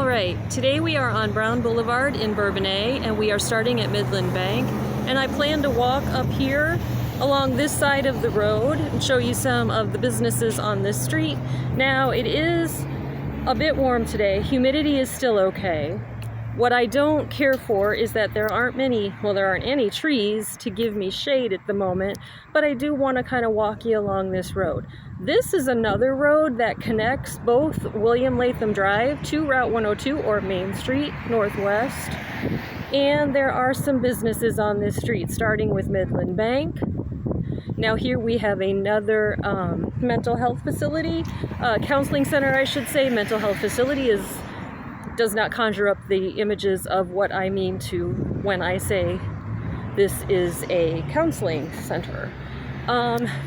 Alright, today we are on Brown Boulevard in Bourbonnais and we are starting at Midland Bank, and I plan to walk up here along this side of the road and show you some of the businesses on this street. Now it is a bit warm today, humidity is still okay. What I don't care for is that there aren't any trees to give me shade at the moment, but I do want to kind of walk you along this road. This is another road that connects both William Latham Drive to Route 102 or Main Street Northwest. And there are some businesses on this street, starting with Midland Bank. Now here we have another mental health facility, counseling center I should say. Mental health facility does not conjure up the images of what I mean to when I say this is a counseling center.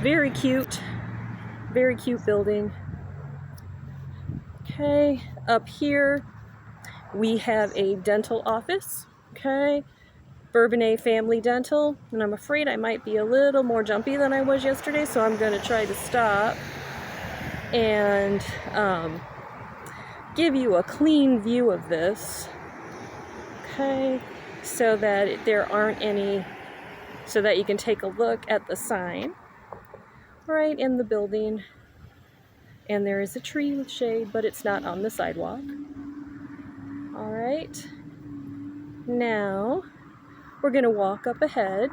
Very cute building. Okay, up here we have a dental office, okay, Bourbonnais Family Dental, and I'm afraid I might be a little more jumpy than I was yesterday, so I'm going to try to stop and give you a clean view of this, okay, so that so that you can take a look at the sign right in the building. And there is a tree with shade, but it's not on the sidewalk. All right, now we're going to walk up ahead.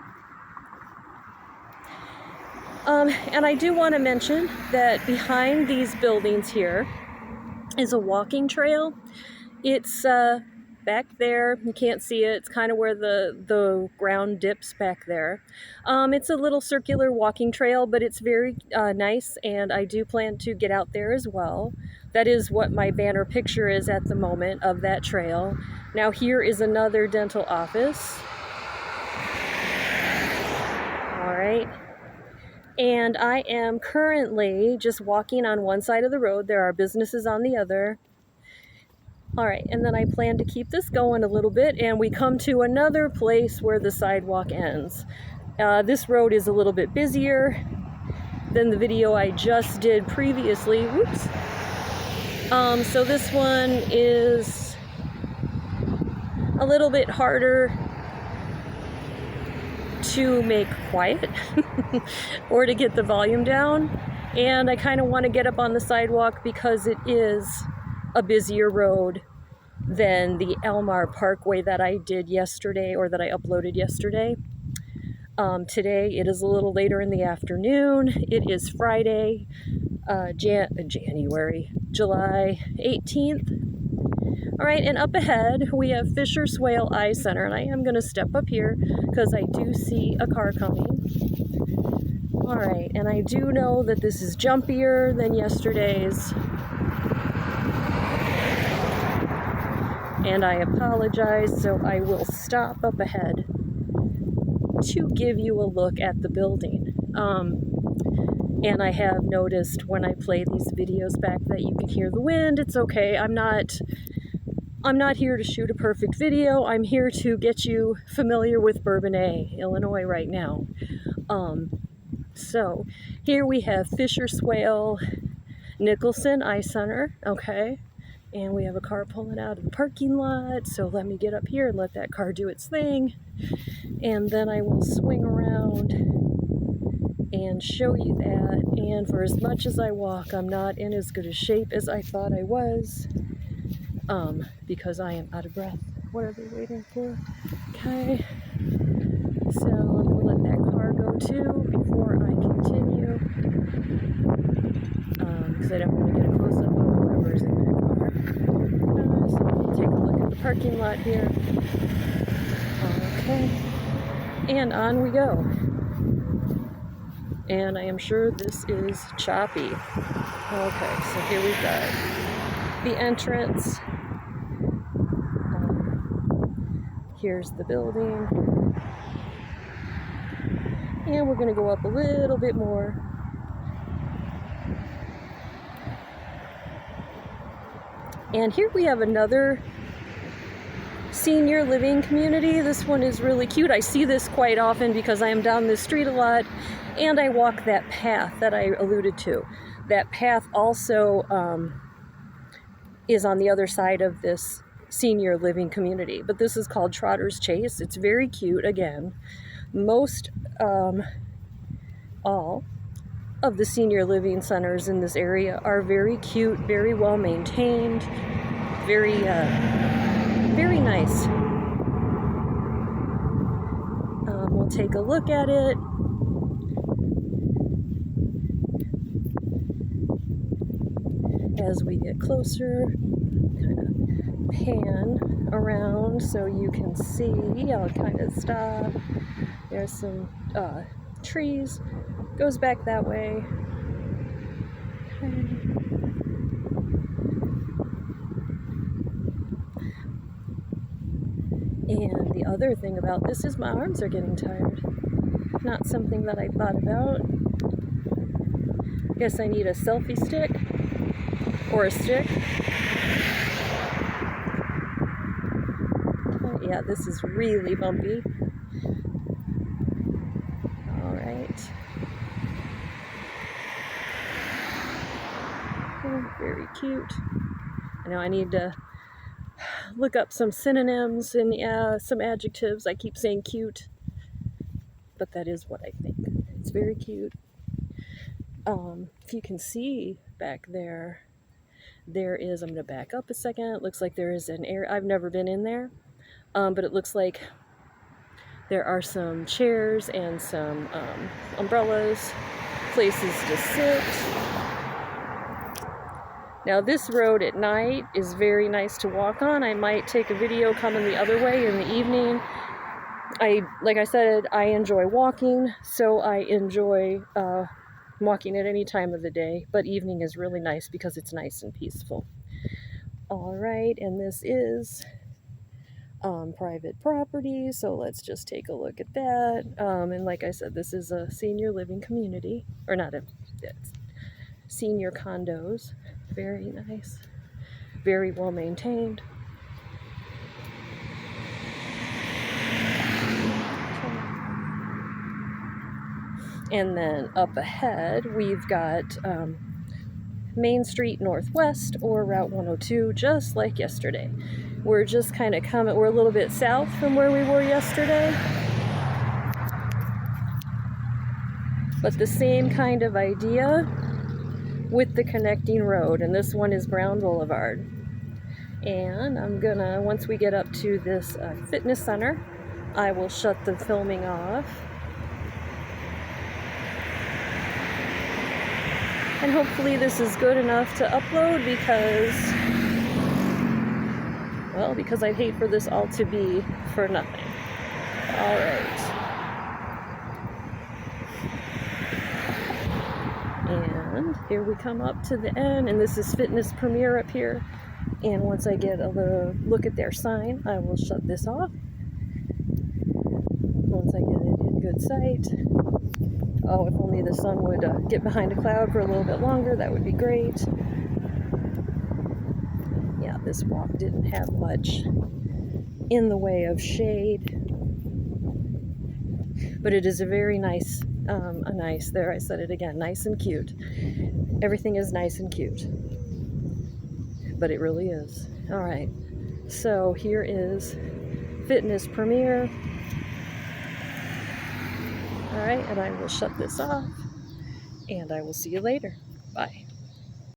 And I do want to mention that behind these buildings here is a walking trail. It's back there, you can't see it, it's kind of where the ground dips back there. It's a little circular walking trail, but it's very nice, and I do plan to get out there as well. That is what my banner picture is at the moment of that trail. Now here is another dental office. All right. And I am currently just walking on one side of the road. There are businesses on the other. All right, and then I plan to keep this going a little bit, and we come to another place where the sidewalk ends. This road is a little bit busier than the video I just did previously. Whoops. So this one is a little bit harder to make quiet or to get the volume down, and I kind of want to get up on the sidewalk because it is a busier road than the Elmar Parkway that I did yesterday, or that I uploaded yesterday. Today it is a little later in the afternoon. It is Friday, July 18th. All right, and up ahead we have Fisher-Swale-Nicholson Eye Center, and I am going to step up here because I do see a car coming. All right, and I do know that this is jumpier than yesterday's, and I apologize, so I will stop up ahead to give you a look at the building. And I have noticed when I play these videos back that you can hear the wind. It's okay. I'm not here to shoot a perfect video. I'm here to get you familiar with Bourbonnais, Illinois right now. So here we have Fisher-Swale-Nicholson Eye Center, okay? And we have a car pulling out of the parking lot, so let me get up here and let that car do its thing. And then I will swing around and show you that. And for as much as I walk, I'm not in as good a shape as I thought I was, because I am out of breath. What are they waiting for? Okay. So I'm going to let that car go too before I continue, because I don't want to get a close-up of whoever's in that car. So we'll take a look at the parking lot here. Okay. And on we go. And I am sure this is choppy. Okay, so here we've got the entrance. Here's the building. And we're going to go up a little bit more. And here we have another senior living community. This one is really cute. I see this quite often because I am down this street a lot, and I walk that path that I alluded to. That path also is on the other side of this senior living community. But this is called Trotters Chase. It's very cute. Again, most all of the senior living centers in this area are very cute, very well maintained, very nice. We'll take a look at it. As we get closer, kind of pan around so you can see. I'll kind of stop. There's some trees. Goes back that way. Okay. And the other thing about this is my arms are getting tired. Not something that I thought about. Guess I need a selfie stick or a stick. Okay, yeah, this is really bumpy. All right. Oh, very cute. I know I need to look up some synonyms and some adjectives. I keep saying cute, but that is what I think. It's very cute. If you can see back there, there is, I'm going to back up a second. It looks like there is an area. I've never been in there, but it looks like there are some chairs and some umbrellas, places to sit. Now this road at night is very nice to walk on. I might take a video coming the other way in the evening. Like I said, I enjoy walking, so I enjoy walking at any time of the day, but evening is really nice because it's nice and peaceful. All right, and this is private property, so let's just take a look at that. And like I said, this is a senior living community, or not a, it's senior condos. Very nice, very well maintained. And then up ahead, we've got Main Street Northwest or Route 102, just like yesterday. We're just kind of coming, we're a little bit south from where we were yesterday. But the same kind of idea with the connecting road. And this one is Brown Boulevard. And I'm gonna, once we get up to this fitness center, I will shut the filming off. And hopefully this is good enough to upload because I'd hate for this all to be for nothing. All right. And here we come up to the end, and this is Fitness Premier up here. And once I get a little look at their sign, I will shut this off. Once I get it in good sight. Oh, if only the sun would get behind a cloud for a little bit longer, that would be great. Yeah, this walk didn't have much in the way of shade. But it is a very nice, there I said it again, nice and cute. Everything is nice and cute. But it really is. All right, so here is Fitness Premier. All right, and I will shut this off, and I will see you later. Bye.